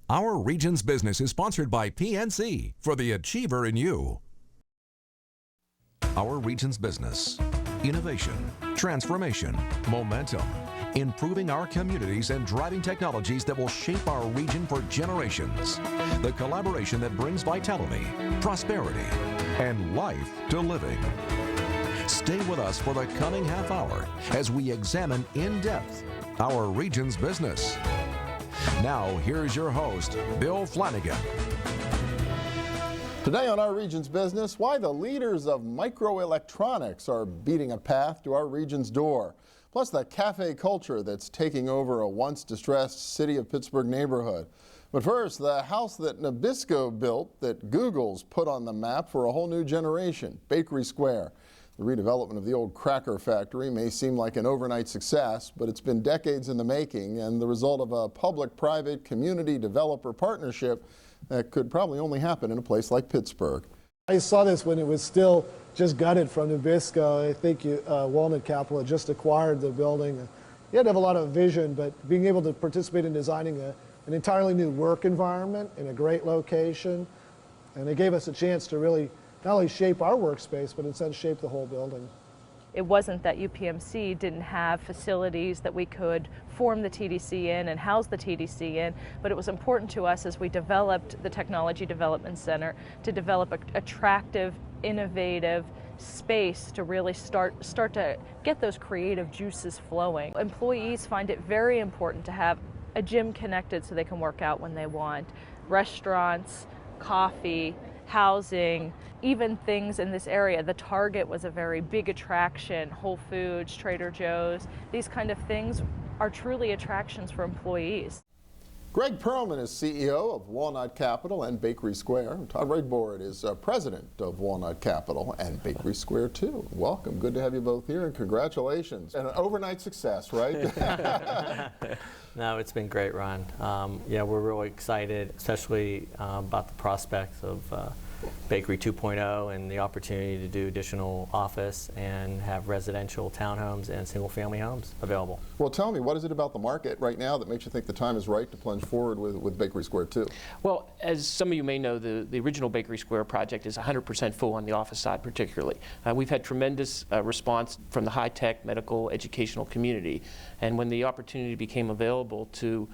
Our Region's Business is sponsored by PNC for the Achiever in You. Our Region's Business. Innovation, transformation, momentum, improving our communities and driving technologies that will shape our region for generations. The collaboration that brings vitality, prosperity, and life to living. Stay with us for the coming half hour as we examine in depth our region's business. Now, here's your host, Bill Flanagan. Today on Our Region's Business, why the leaders of microelectronics are beating a path to our region's door. Plus the cafe culture that's taking over a once distressed city of Pittsburgh neighborhood. But first, the house that Nabisco built that Google's put on the map for a whole new generation, Bakery Square. The redevelopment of the old cracker factory may seem like an overnight success, but it's been decades in the making and the result of a public-private community developer partnership that could probably only happen in a place like Pittsburgh. I saw this when it was still just gutted from Nabisco. I think Walnut Capital had just acquired the building. You had to have a lot of vision, but being able to participate in designing an entirely new work environment in a great location, and it gave us a chance to really not only shape our workspace, but instead shape the whole building. It wasn't that UPMC didn't have facilities that we could form the TDC in and house the TDC in, but it was important to us as we developed the Technology Development Center to develop an attractive, innovative space to really start to get those creative juices flowing. Employees find it very important to have a gym connected so they can work out when they want. Restaurants, coffee, housing, even things in this area. The Target was a very big attraction, Whole Foods, Trader Joe's. These kind of things are truly attractions for employees. Gregg Perelman is CEO of Walnut Capital and Bakery Square. Todd Reidbord is president of Walnut Capital and Bakery Square too. Welcome, good to have you both here, and congratulations. And an overnight success, right? No, it's been great, Ron. Yeah, we're really excited, especially about the prospects of Bakery 2.0 and the opportunity to do additional office and have residential townhomes and single-family homes available. Well, tell me, what is it about the market right now that makes you think the time is right to plunge forward with Bakery Square 2? Well, as some of you may know, the original Bakery Square project is 100% full on the office side particularly. We've had tremendous response from the high-tech medical educational community, and when the opportunity became available to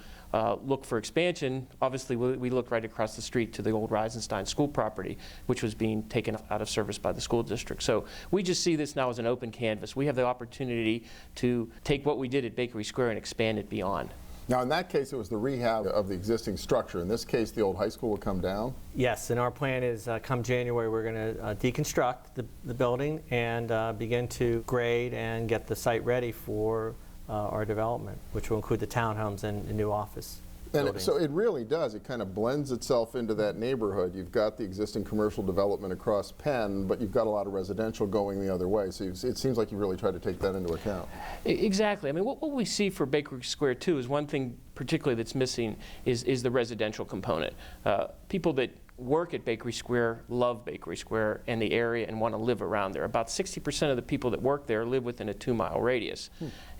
look for expansion, obviously we looked right across the street to the old Reizenstein School property, which was being taken out of service by the school district. So we just see this now as an open canvas. We have the opportunity to take what we did at Bakery Square and expand it beyond. Now in that case it was the rehab of the existing structure. In this case the old high school will come down? Yes, and our plan is come January we're going to deconstruct the building and begin to grade and get the site ready for our development, which will include the townhomes and the new office. And so it really does. It kind of blends itself into that neighborhood. You've got the existing commercial development across Penn, but you've got a lot of residential going the other way. So it seems like you really tried to take that into account. Exactly. I mean, what we see for Bakery Square 2 is one thing particularly that's missing is the residential component. People that work at Bakery Square love Bakery Square and the area and want to live around there. About 60% of the people that work there live within a 2-mile radius.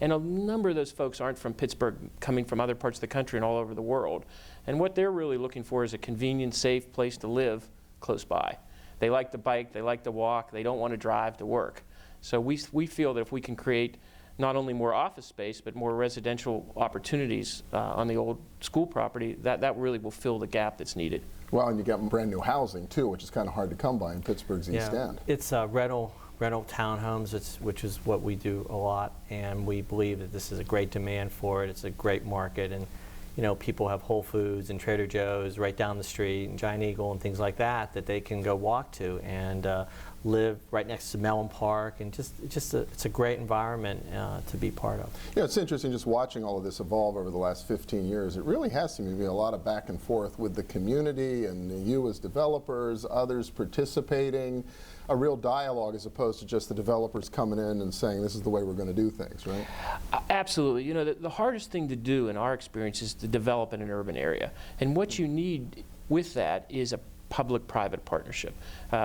And a number of those folks aren't from Pittsburgh, coming from other parts of the country and all over the world. And what they're really looking for is a convenient, safe place to live close by. They like to bike, they like to walk, they don't want to drive to work. So we feel that if we can create not only more office space, but more residential opportunities on the old school property, that really will fill the gap that's needed. Well, and you get brand new housing too, which is kind of hard to come by in Pittsburgh's East End. It's rental townhomes, which is what we do a lot, and we believe that this is a great demand for it. It's a great market, and you know, people have Whole Foods and Trader Joe's right down the street, and Giant Eagle and things like that they can go walk to and live right next to Mellon Park, and it's a great environment to be part of. Yeah, it's interesting just watching all of this evolve over the last 15 years. It really has seemed to be a lot of back and forth with the community and you as developers, others participating, a real dialogue as opposed to just the developers coming in and saying this is the way we're going to do things, right? Absolutely. You know, the hardest thing to do in our experience is to develop in an urban area. And what you need with that is a public-private partnership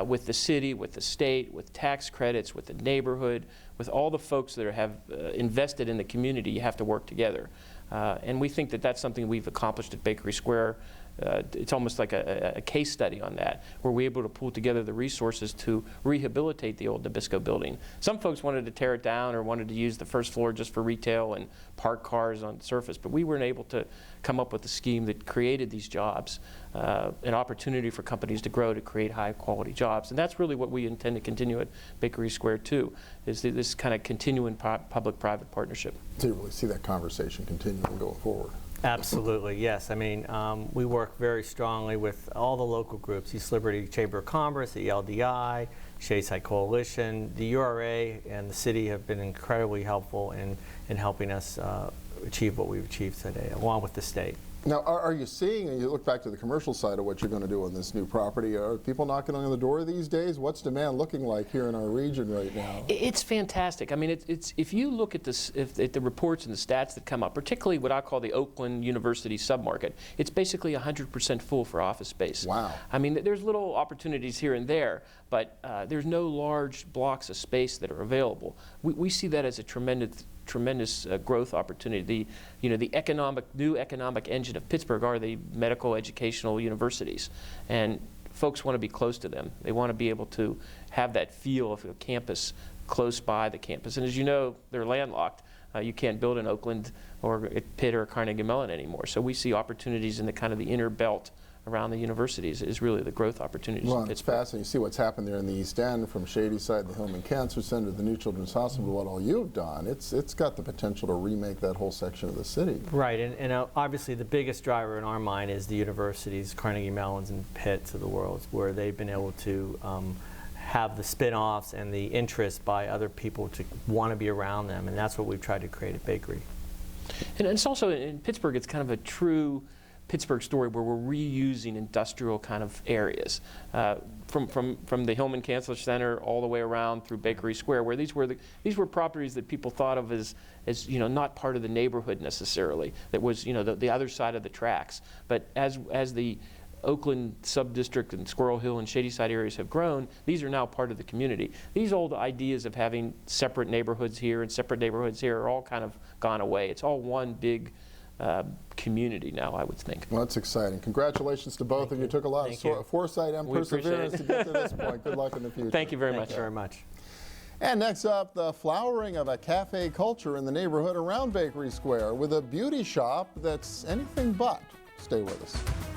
with the city, with the state, with tax credits, with the neighborhood, with all the folks that have invested in the community. You have to work together. And we think that that's something we've accomplished at Bakery Square. it's almost like a case study on that, where we're able to pull together the resources to rehabilitate the old Nabisco building. Some folks wanted to tear it down or wanted to use the first floor just for retail and park cars on the surface, but we weren't able to come up with a scheme that created these jobs, an opportunity for companies to grow, to create high quality jobs. And that's really what we intend to continue at Bakery Square too, is this kind of continuing public-private partnership. So you really see that conversation continuing going forward? Absolutely, yes. I mean, we work very strongly with all the local groups, East Liberty Chamber of Commerce, the ELDI, Shadyside Coalition. The URA and the city have been incredibly helpful in helping us achieve what we've achieved today, along with the state. Now, are you seeing, and you look back to the commercial side of what you're going to do on this new property, are people knocking on the door these days? What's demand looking like here in our region right now? It's fantastic. I mean, it's if you look at this, at the reports and the stats that come up, particularly what I call the Oakland University submarket, it's basically 100% full for office space. Wow. I mean, there's little opportunities here and there, but there's no large blocks of space that are available. We see that as a tremendous growth opportunity. The new economic engine of Pittsburgh are the medical educational universities, and folks want to be close to them. They want to be able to have that feel of a campus close by the campus. And as you know, they're landlocked. You can't build in Oakland or at Pitt or Carnegie Mellon anymore. So we see opportunities in the kind of the inner belt around the universities is really the growth opportunities. Well, it's fascinating. You see what's happened there in the East End, from Shadyside, the Hillman Cancer Center, the new Children's Hospital, what all you've done. It's got the potential to remake that whole section of the city. Right, and obviously the biggest driver in our mind is the universities, Carnegie Mellons and Pitts of the world, where they've been able to have the spin-offs and the interest by other people to want to be around them, and that's what we've tried to create at Bakery. And it's also, in Pittsburgh, it's kind of a true Pittsburgh story where we're reusing industrial kind of areas, from the Hillman Cancer Center all the way around through Bakery Square, where these were properties that people thought of as not part of the neighborhood necessarily. That was the other side of the tracks. But as the Oakland sub-district and Squirrel Hill and Shadyside areas have grown, these are now part of the community. These old ideas of having separate neighborhoods here and separate neighborhoods here are all kind of gone away. It's all one big community now, I would think. Well, that's exciting. Congratulations to both of you. Took a lot of foresight and perseverance to get to this point. Good luck in the future. Thank you very much. Thank you very much. And next up, the flowering of a cafe culture in the neighborhood around Bakery Square with a beauty shop that's anything but. Stay with us.